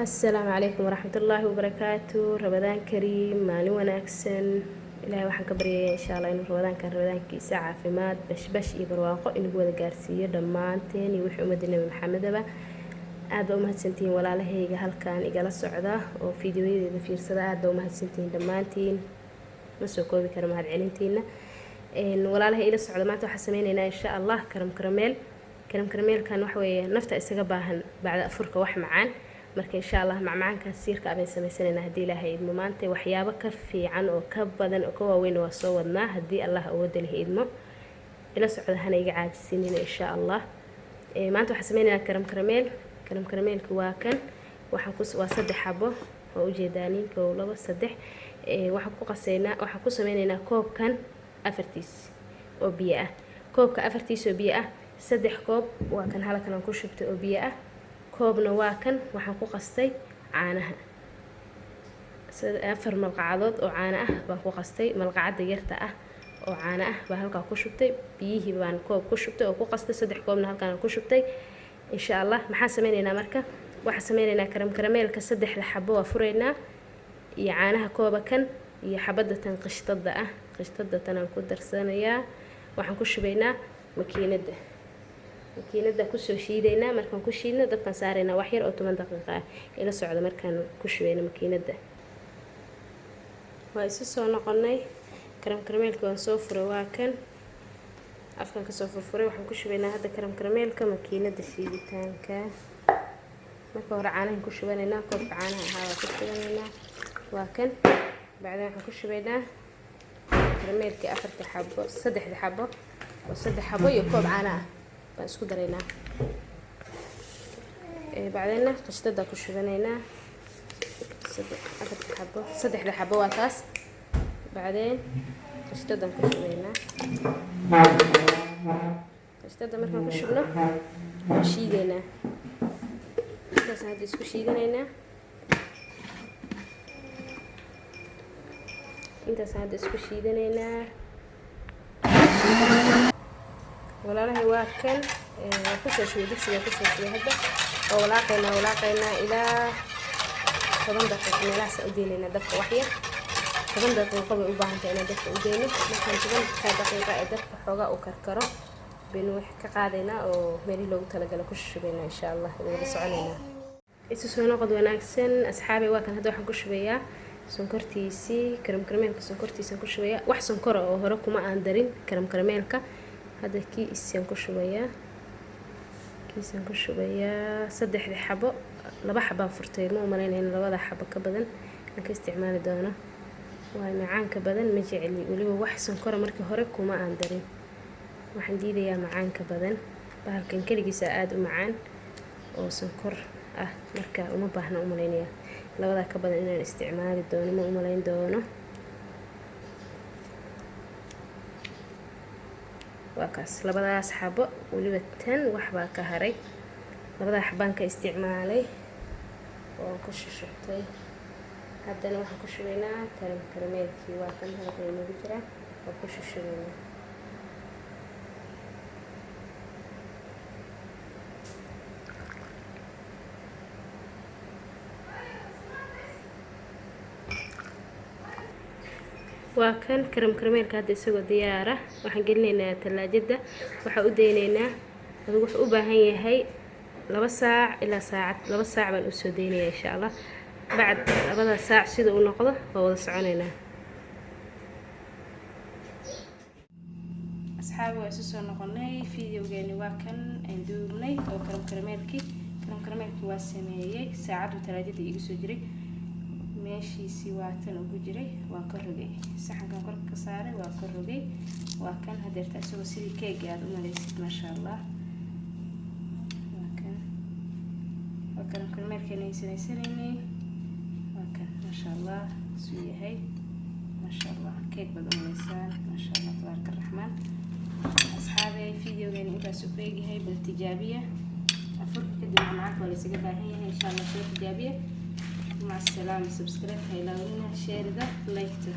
السلام عليكم ورحمة الله وبركاته. رمضان كريم، مالي وناكسن. إلهي waxaan ka baryayaa insha Allah inuu Ramadaankiisa caafimaad bash iyo barwaaqo inuu wada gaarsiiyo dhammaanteen iyo wixii ummadda Nabi Maxamedaba. aad baa u mahadsantihiin walaalahayga halkan igala socda oo fiidiyoyadeeda fiirsada. aad baa u mahadsantihiin dhammaantiin, ma soo koobi karo mahadcelintiina. walaalahay ila socda maanta waxaan sameynaynaa insha Allah karamkareelkan waxa weeye nafta isaga baahan bacda afurka wax macaan. marka insha Allah macmacaankaas siirka abay sameysanaynaa hadii Ilaahay idmo. maanta waxyaabo ka fiican oo ka badan oo ka waaweyn waa soo wadnaa hadii Allah awood leh idmo. ila socda hana iga caajisinin insha Allah. maanta waxaan sameynaynaa karamkareelku waa kan waa 3 xabo oo u jeedaanin 1 2 3. waxaan ku sameynaynaa koobkan afartiis oo biyo ah. koobka afartiis oo biyo ah 3 koob waa kan halkan aan ku shubtay oo biyo ah. koobna waa kan waxaan ku qastay caanaha 4 malqacadood oo caano ah baan ku qastay. malqacada yarta ah oo caano ah baan halka ku shubtay. biyihii baan koob ku shubtay oo ku qastay 3 koobna halkan aan ku shubtay. insha Allah maxaan sameynaynaa marka? waxaan sameynaynaa karamkareelka 3 xabo waa fureynaa iyo caanaha kooba kan iyo xabada tan qishtada ah. qishtada tan aan ku darsanayaa. waxaan ku shubaynaa makiinada ku soo shiideynaa. markaan ku shiidno dabkan saareynaa wax yar oo 10 daqiiqo ah. ila socdo markaan ku shubeyno makiinada. waa isu soo noqonay. karamkareelka waan soo furay waa kan afkan ka soo furfuray. waxaan ku shubeynaa hadda karamkareelka makiinada shiiditaanka. marka hore caanaha ku shubaneynaa. koobka caanaha ahaa waa ku shubaneynaa waa kan. bacdeen waxaan ku shubeynaa karamkareelka 4 xabo 3 xabo oo 3 xabo iyo koob caano ah baan isku dareynaa. bacdeenna qashtada ku shubaneynaa 4 xabo 3 xabo waa taas. bacdeen qashtada ku shubaneynaa. qashtada markaan ku shubno waan shiideynaa. intaas hadda isku shiidaneynaa. walaalahay waa kan ku soo shubay digsiga ku soo shubay hadda oo walaaqaynaa ilaa 10 daqiiqo meelahaas u deynayna dabka wax yar. 10 daqiiqo bay u baahan tahay inaan dabka u deyno. markaan 10 daqiiqo ee dabka xoogaa u karkaro baynu wax ka qaadaynaa oo meelihii loogu talagalay ku shubaynaa insha Allah. wada soconaynaa. isu soo noqod wanaagsan asxaabi. waa kan hadda waxaan ku shubayaa sonkortiisii. karamkareelka sonkortiisa ku shubayaa. wax sonkor oo hore kuma aan darin karamkareelka. hadda kiisaan ku shubayaa. 3 xabo 2 xabaan furtay. ma umaleynayna 2 xabo ka badan aan ka isticmaali doono. waa macaanka badan ma jeceli waliba wax sonkor markii hore kuma aan darin. waxaan diidayaa macaanka badan. bahalkan kaligiisa aad u macaan oo sonkor ah marka uma baahna umaleynaya 2 ka badan inaan isticmaali doono ma umaleyn doono. waa kaas 2 xabo waliba tan waxba ka haray. 2 xabaan ka isticmaalay oo ku shubtay. haddana waxaan ku shubaynaa karamkareelkii. waa kan halkan inoogu jira oo ku shubaynaa. waa kan karamkareelka hadda isagoo diyaar ah. waxaan gelinaynaa talaajada. waxaan u deynaynaa adigu wuxuu u baahan yahay 2 saac ilaa saacad. 2 saac baan u soo deynayaa insha Allah. bacd 2 saac sida uu noqdo waa wada soconaynaa. asxaabi waa isu soo noqonay. fiidiyowgeeni waa kan aan duubnay oo karamkareelkii waa sameeyay. saacad talaajada igu soo jiray meeshiisii waa tan ugu jiray. waa ka rogay saxankan korka ka saaray. waa ka rogay waa kan hadeerta isagoo sidii keeg aad u maleysid ma sha Allah. waa kan karamkareelkeena sameysanaynay. waa kan ma sha Allah suu yahay ma sha Allah. keeg baad u maleysaan ma sha Allah tabaaraka raxmaan. asxaabi fiidiyowgeena intaas u feegahay bal tijaabiya. afurka kadib macmacaanka waa la isaga baahan yahay insha Allah. soo tijaabiya. مع السلامة. سبسكرايب هيلاقونا شير ده لايك ده.